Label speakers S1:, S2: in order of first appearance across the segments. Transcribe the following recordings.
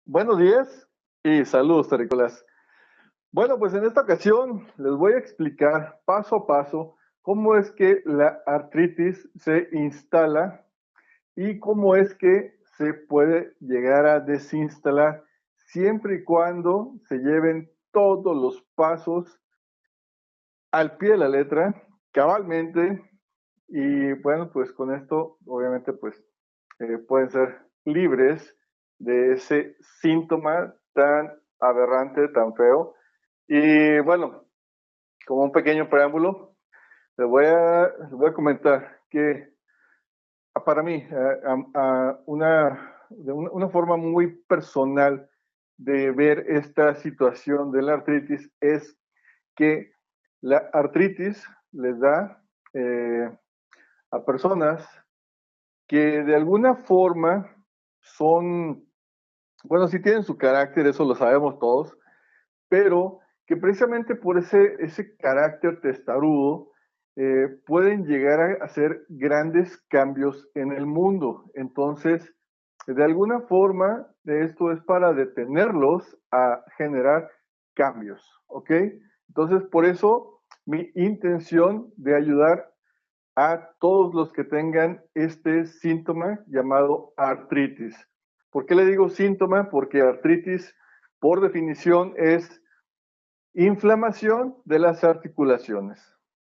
S1: Buenos días y saludos, terrícolas. Bueno, pues en esta ocasión les voy a explicar paso a paso cómo es que la artritis se instala y cómo es que se puede llegar a desinstalar siempre y cuando se lleven todos los pasos al pie de la letra, cabalmente, y bueno, pues con esto obviamente pues pueden ser libres de ese síntoma tan aberrante, tan feo. Y bueno, como un pequeño preámbulo, les voy a comentar que para mí, una forma muy personal de ver esta situación de la artritis es que la artritis les da a personas que de alguna forma son, bueno, sí tienen su carácter, eso lo sabemos todos, pero que precisamente por ese carácter testarudo pueden llegar a hacer grandes cambios en el mundo. Entonces, de alguna forma, esto es para detenerlos a generar cambios, ¿ok? Entonces, por eso mi intención de ayudar a todos los que tengan este síntoma llamado artritis. ¿Por qué le digo síntoma? Porque artritis, por definición, es inflamación de las articulaciones.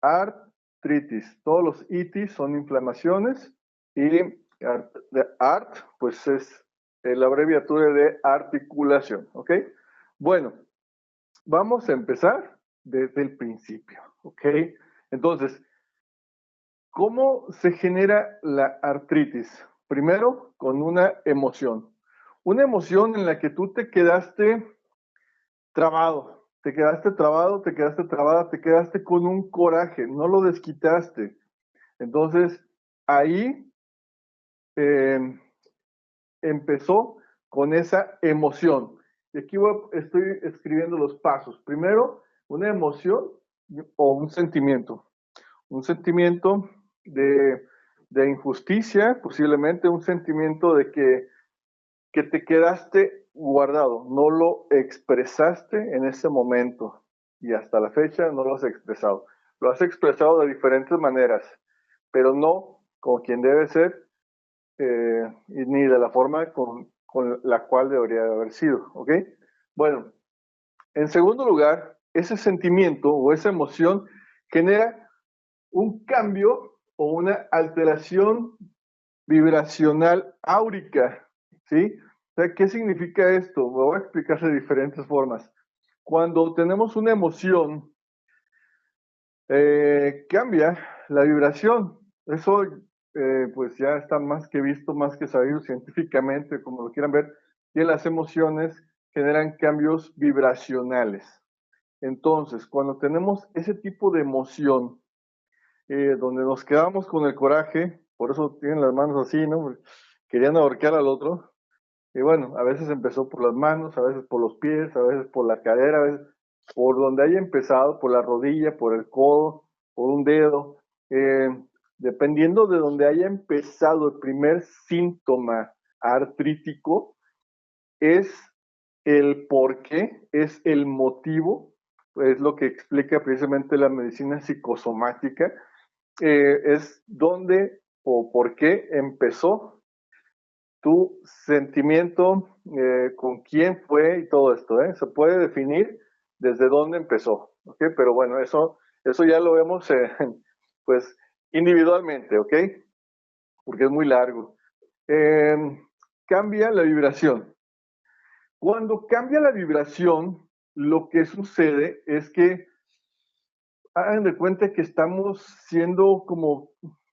S1: Artritis, todos los itis son inflamaciones y art, pues es la abreviatura de articulación, ¿ok? Bueno, vamos a empezar desde el principio, ¿ok? Entonces, ¿cómo se genera la artritis? Primero, con una emoción. Una emoción en la que tú te quedaste trabado, te quedaste trabado, te quedaste trabada, te quedaste con un coraje, no lo desquitaste. Entonces, ahí eh, empezó con esa emoción. Y aquí estoy escribiendo los pasos. Primero, una emoción o un sentimiento. Un sentimiento de, de injusticia, posiblemente un sentimiento de que te quedaste guardado, no lo expresaste en ese momento y hasta la fecha no lo has expresado. Lo has expresado de diferentes maneras, pero no como quien debe ser y ni de la forma con la cual debería de haber sido, ¿ok? Bueno, en segundo lugar, ese sentimiento o esa emoción genera un cambio o una alteración vibracional áurica, ¿sí? O sea, ¿qué significa esto? Me voy a explicar de diferentes formas. Cuando tenemos una emoción, cambia la vibración. Eso, pues ya está más que visto, más que sabido científicamente, como lo quieran ver, que las emociones generan cambios vibracionales. Entonces, cuando tenemos ese tipo de emoción, donde nos quedamos con el coraje, por eso tienen las manos así, ¿no? Querían ahorcar al otro. Y bueno, a veces empezó por las manos, a veces por los pies, a veces por la cadera, a veces por donde haya empezado, por la rodilla, por el codo, por un dedo. Eh, Dependiendo de donde haya empezado el primer síntoma artrítico, es el por qué, es el motivo, es lo que explica precisamente la medicina psicosomática, es dónde o por qué empezó tu sentimiento, con quién fue y todo esto, ¿eh? Se puede definir desde dónde empezó, ¿ok? Pero bueno, eso ya lo vemos, pues, individualmente, ¿ok? Porque es muy largo. Eh, Cambia la vibración. Cuando cambia la vibración, lo que sucede es que hagan de cuenta que estamos siendo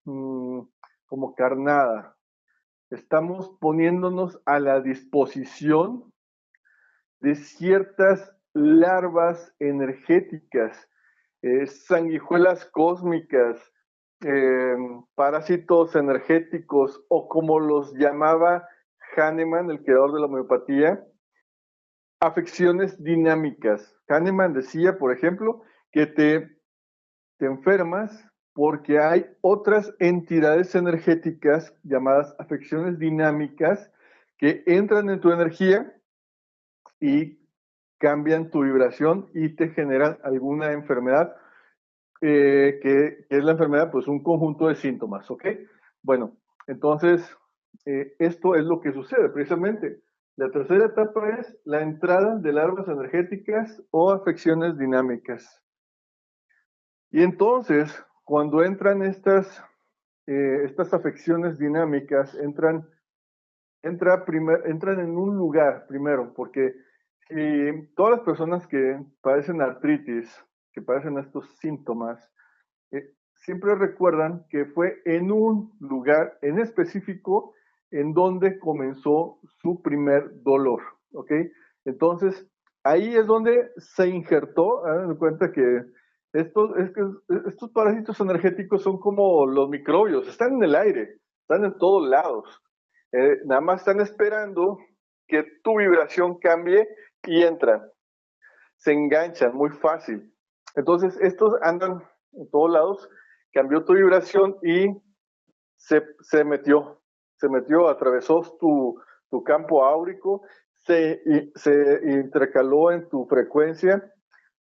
S1: mm, como carnada. Estamos poniéndonos a la disposición de ciertas larvas energéticas, sanguijuelas cósmicas, eh, parásitos energéticos o como los llamaba Hahnemann, el creador de la homeopatía, afecciones dinámicas. Hahnemann decía, por ejemplo, que te enfermas porque hay otras entidades energéticas llamadas afecciones dinámicas que entran en tu energía y cambian tu vibración y te generan alguna enfermedad, que es la enfermedad, pues un conjunto de síntomas, ¿ok? Bueno, entonces, esto es lo que sucede precisamente. La tercera etapa es la entrada de larvas energéticas o afecciones dinámicas. Y entonces, cuando entran estas afecciones dinámicas, entran en un lugar primero, porque si todas las personas que padecen artritis, que padecen estos síntomas, siempre recuerdan que fue en un lugar en específico en donde comenzó su primer dolor, ¿ok? Entonces, ahí es donde se injertó, hagan de cuenta que estos parásitos energéticos son como los microbios, están en el aire, están en todos lados. Nada más están esperando que tu vibración cambie y entran. Se enganchan muy fácil. Entonces, estos andan en todos lados, cambió tu vibración y se metió, atravesó tu campo áurico, se intercaló en tu frecuencia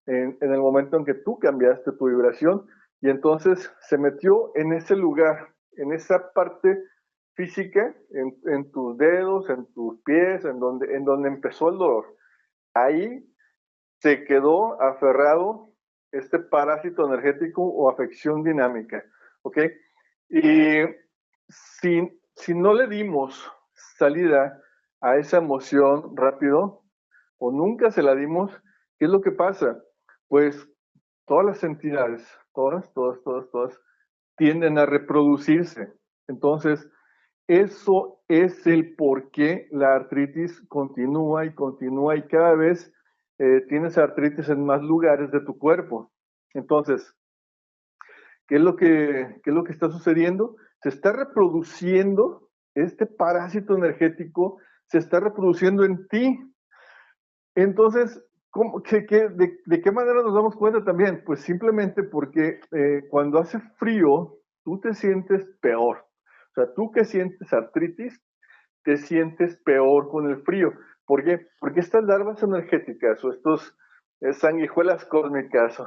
S1: en el momento en que tú cambiaste tu vibración y entonces se metió en ese lugar, en esa parte física, en tus dedos, en tus pies, en donde empezó el dolor. Ahí se quedó aferrado este parásito energético o afección dinámica, ¿ok? Y si no le dimos salida a esa emoción rápido, o nunca se la dimos, ¿qué es lo que pasa? Pues todas las entidades, todas, tienden a reproducirse. Entonces, eso es el por qué la artritis continúa y cada vez tienes artritis en más lugares de tu cuerpo. Entonces, ¿qué es lo que está sucediendo? Se está reproduciendo, este parásito energético se está reproduciendo en ti. Entonces, de qué manera nos damos cuenta también? Pues simplemente porque cuando hace frío, tú te sientes peor. O sea, tú que sientes artritis, te sientes peor con el frío. ¿Por qué? Porque estas larvas energéticas o estos sanguijuelas cósmicas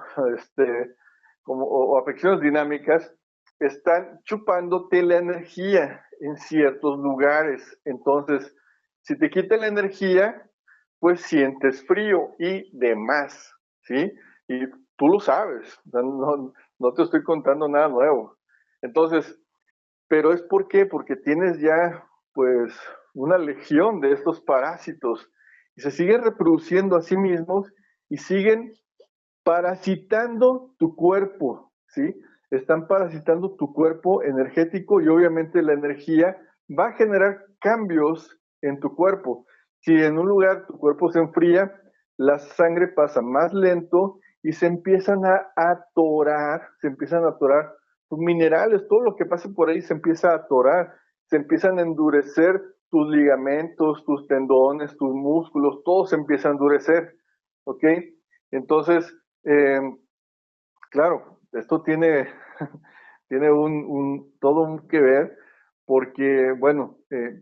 S1: o afecciones dinámicas están chupándote la energía en ciertos lugares. Entonces, si te quitan la energía, pues sientes frío y demás, ¿sí? Y tú lo sabes, no te estoy contando nada nuevo. Entonces, pero es ¿por qué? Porque tienes ya, pues, una legión de estos parásitos y se siguen reproduciendo a sí mismos y siguen parasitando tu cuerpo, ¿sí? Están parasitando tu cuerpo energético y obviamente la energía va a generar cambios en tu cuerpo. Si en un lugar tu cuerpo se enfría, la sangre pasa más lento y se empiezan a atorar tus minerales, todo lo que pasa por ahí se empieza a atorar, se empiezan a endurecer tus ligamentos, tus tendones, tus músculos, todo se empieza a endurecer, ¿ok? Entonces, claro, esto tiene, tiene todo un que ver porque, bueno,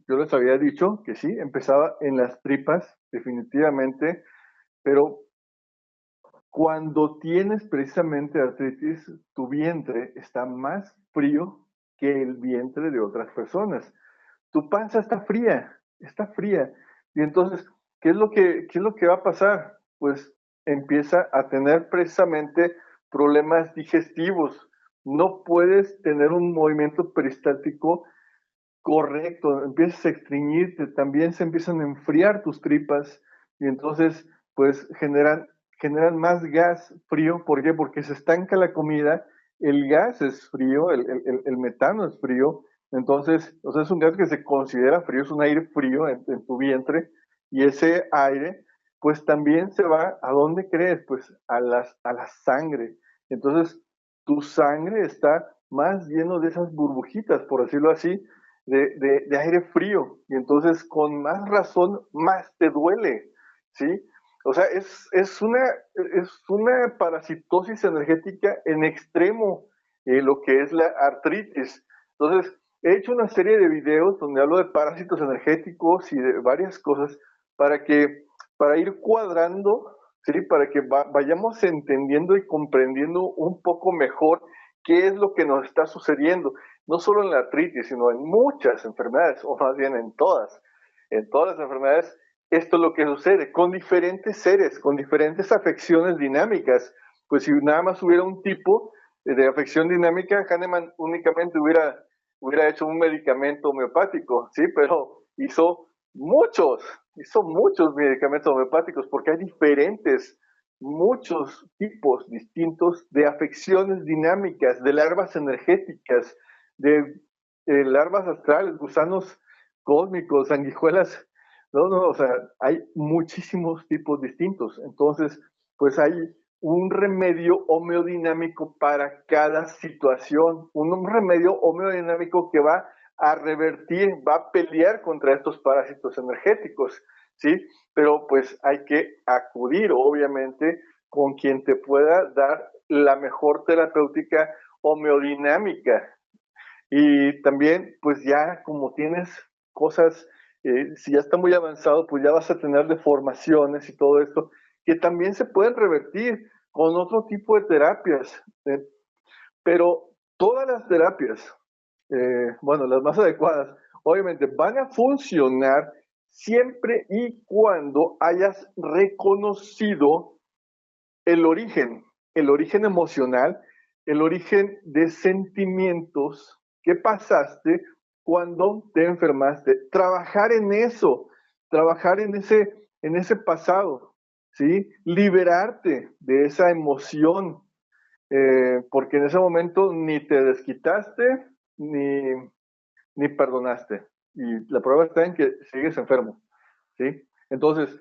S1: yo les había dicho que sí, empezaba en las tripas, definitivamente, pero cuando tienes precisamente artritis, tu vientre está más frío que el vientre de otras personas. Tu panza está fría. Y entonces, qué es lo que va a pasar? Pues empieza a tener precisamente problemas digestivos. No puedes tener un movimiento peristáltico correcto, empiezas a estreñirte, también se empiezan a enfriar tus tripas y entonces pues generan más gas frío. ¿Por qué? Porque se estanca la comida, el gas es frío, el metano es frío, entonces, o sea, es un gas que se considera frío, es un aire frío en tu vientre y ese aire pues también se va, ¿a dónde crees? Pues a la sangre. Entonces, tu sangre está más lleno de esas burbujitas, por decirlo así, de aire frío, y entonces con más razón, más te duele, ¿sí? O sea, es una parasitosis energética en extremo, lo que es la artritis. Entonces, he hecho una serie de videos donde hablo de parásitos energéticos y de varias cosas para que para ir cuadrando, ¿sí? Para que vayamos entendiendo y comprendiendo un poco mejor qué es lo que nos está sucediendo, no solo en la artritis, sino en muchas enfermedades, o más bien en todas. En todas las enfermedades, esto es lo que sucede, con diferentes seres, con diferentes afecciones dinámicas. Pues si nada más hubiera un tipo de afección dinámica, Hahnemann únicamente hubiera hecho un medicamento homeopático, ¿sí? Pero hizo muchos medicamentos homeopáticos porque hay muchos tipos distintos de afecciones dinámicas, de larvas energéticas, de larvas astrales, gusanos cósmicos, sanguijuelas. No, o sea, hay muchísimos tipos distintos. Entonces, pues hay un remedio homeodinámico para cada situación, un remedio homeodinámico que va a revertir, va a pelear contra estos parásitos energéticos, ¿sí? Pero pues hay que acudir, obviamente, con quien te pueda dar la mejor terapéutica homeodinámica. Y también, pues ya como tienes cosas, si ya está muy avanzado, pues ya vas a tener deformaciones y todo esto, que también se pueden revertir con otro tipo de terapias. Pero todas las terapias, bueno, las más adecuadas, obviamente van a funcionar siempre y cuando hayas reconocido el origen emocional, el origen de sentimientos que pasaste cuando te enfermaste. Trabajar en eso, trabajar en ese pasado, ¿sí? Liberarte de esa emoción, porque en ese momento ni te desquitaste, ni perdonaste. Y la prueba está en que sigues enfermo, ¿sí? Entonces,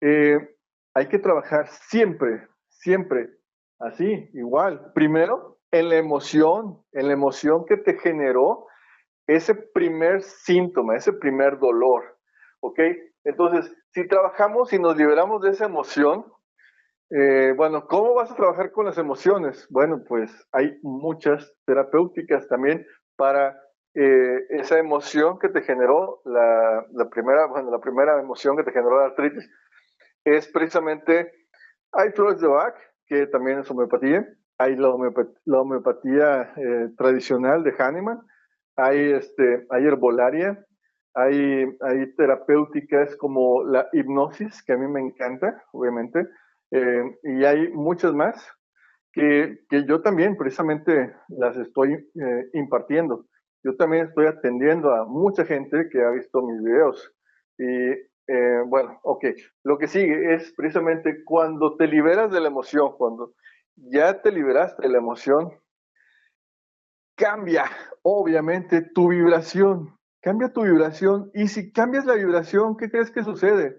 S1: hay que trabajar siempre, así, igual. Primero, en la emoción que te generó ese primer síntoma, ese primer dolor, ¿ok? Entonces, si trabajamos y nos liberamos de esa emoción, bueno, ¿cómo vas a trabajar con las emociones? Bueno, pues hay muchas terapéuticas también para esa emoción que te generó la primera emoción que te generó la artritis es precisamente, hay flores de Bach, que también es homeopatía, hay la homeopatía tradicional de Hahnemann, hay herbolaria, hay terapéuticas como la hipnosis, que a mí me encanta, obviamente, y hay muchas más que yo también precisamente las estoy impartiendo. Yo también estoy atendiendo a mucha gente que ha visto mis videos. Y bueno, ok, lo que sigue es precisamente cuando te liberas de la emoción, cuando ya te liberaste de la emoción, cambia obviamente tu vibración, cambia tu vibración y si cambias la vibración, ¿qué crees que sucede?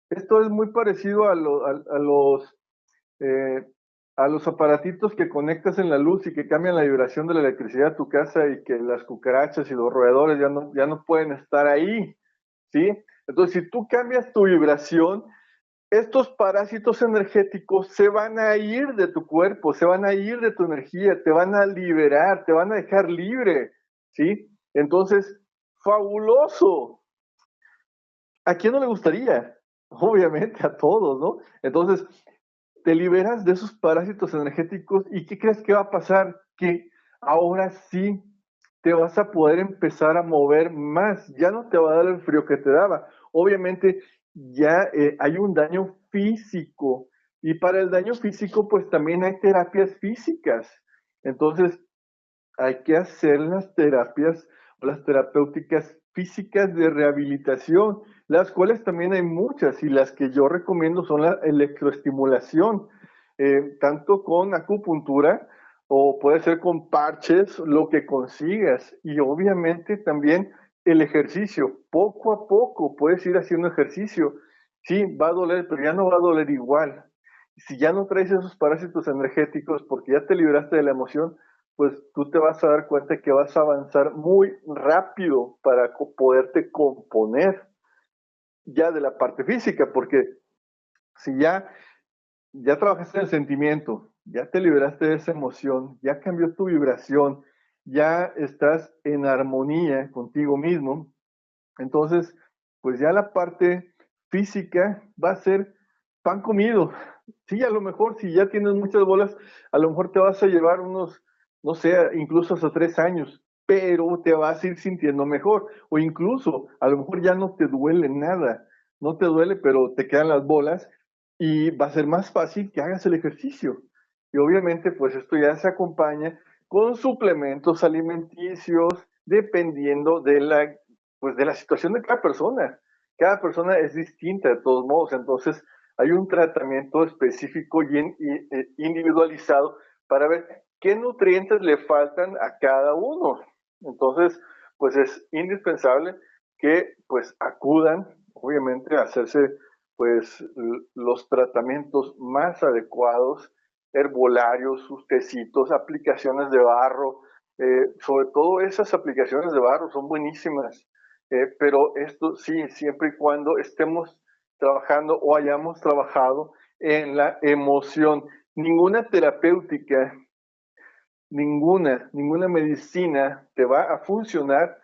S1: Esto es muy parecido eh, a los aparatitos que conectas en la luz y que cambian la vibración de la electricidad de tu casa y que las cucarachas y los roedores ya no pueden estar ahí, ¿sí? Entonces, si tú cambias tu vibración, estos parásitos energéticos se van a ir de tu cuerpo, se van a ir de tu energía, te van a liberar, te van a dejar libre, ¿sí? Entonces, fabuloso. ¿A quién no le gustaría? Obviamente a todos, ¿no? Entonces, te liberas de esos parásitos energéticos y ¿qué crees que va a pasar? Que ahora sí te vas a poder empezar a mover más, ya no te va a dar el frío que te daba. Obviamente ya hay un daño físico y para el daño físico pues también hay terapias físicas. Entonces hay que hacer las terapias o las terapéuticas físicas de rehabilitación, las cuales también hay muchas y las que yo recomiendo son la electroestimulación, tanto con acupuntura o puede ser con parches, lo que consigas. Y obviamente también el ejercicio, poco a poco puedes ir haciendo ejercicio. Sí, va a doler, pero ya no va a doler igual. Si ya no traes esos parásitos energéticos porque ya te libraste de la emoción, pues tú te vas a dar cuenta que vas a avanzar muy rápido para poderte componer ya de la parte física, porque si ya trabajaste en el sentimiento, ya te liberaste de esa emoción, ya cambió tu vibración, ya estás en armonía contigo mismo, entonces, pues ya la parte física va a ser pan comido. Sí, a lo mejor si ya tienes muchas bolas, a lo mejor te vas a llevar unos, no sé, incluso hasta 3 años, pero te vas a ir sintiendo mejor. O incluso, a lo mejor ya no te duele nada. No te duele, pero te quedan las bolas y va a ser más fácil que hagas el ejercicio. Y obviamente, pues esto ya se acompaña con suplementos alimenticios, dependiendo de pues de la situación de cada persona. Cada persona es distinta de todos modos, entonces hay un tratamiento específico y individualizado para ver qué nutrientes le faltan a cada uno. Entonces, pues es indispensable que pues acudan, obviamente, a hacerse pues los tratamientos más adecuados, herbolarios, sus tecitos, aplicaciones de barro, sobre todo esas aplicaciones de barro son buenísimas, pero esto sí, siempre y cuando estemos trabajando o hayamos trabajado en la emoción. Ninguna terapéutica, ninguna medicina te va a funcionar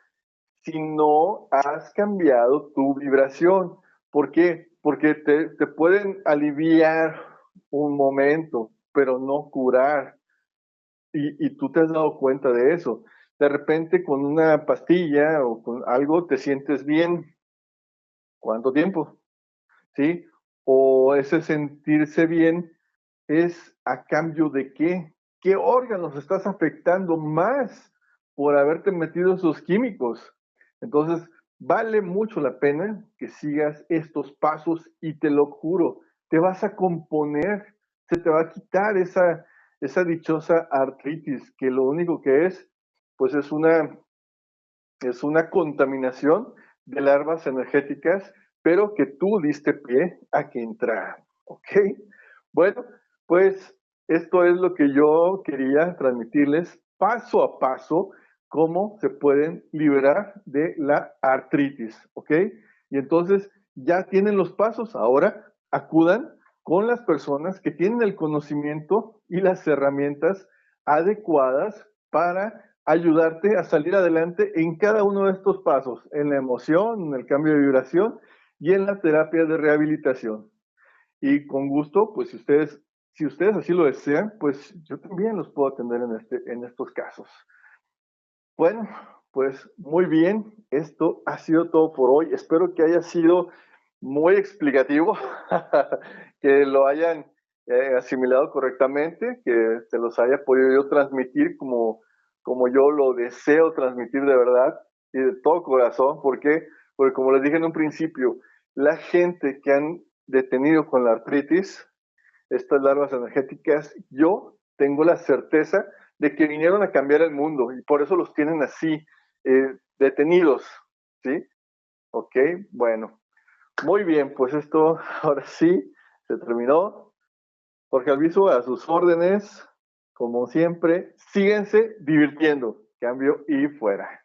S1: si no has cambiado tu vibración. ¿Por qué? Porque te pueden aliviar un momento, pero no curar. Y tú te has dado cuenta de eso. De repente con una pastilla o con algo te sientes bien. ¿Cuánto tiempo? ¿Sí? O ese sentirse bien es a cambio de qué. ¿Qué órganos estás afectando más por haberte metido esos químicos? Entonces, vale mucho la pena que sigas estos pasos y te lo juro, te vas a componer, se te va a quitar esa dichosa artritis, que lo único que es, pues es una contaminación de larvas energéticas, pero que tú diste pie a que entraran, ¿ok? Bueno, pues esto es lo que yo quería transmitirles paso a paso, cómo se pueden liberar de la artritis, ¿ok? Y entonces ya tienen los pasos, ahora acudan con las personas que tienen el conocimiento y las herramientas adecuadas para ayudarte a salir adelante en cada uno de estos pasos, en la emoción, en el cambio de vibración y en la terapia de rehabilitación. Y con gusto, pues si ustedes así lo desean, pues yo también los puedo atender en estos casos. Bueno, pues muy bien, esto ha sido todo por hoy. Espero que haya sido muy explicativo, que lo hayan asimilado correctamente, que se los haya podido yo transmitir como yo lo deseo transmitir de verdad y de todo corazón. ¿Por qué? Porque como les dije en un principio, la gente que han detenido con la artritis, estas larvas energéticas, yo tengo la certeza de que vinieron a cambiar el mundo y por eso los tienen así, detenidos, ¿sí? Ok, bueno, muy bien, pues esto ahora sí se terminó. Jorge Alviso, a sus órdenes, como siempre, síguense divirtiendo. Cambio y fuera.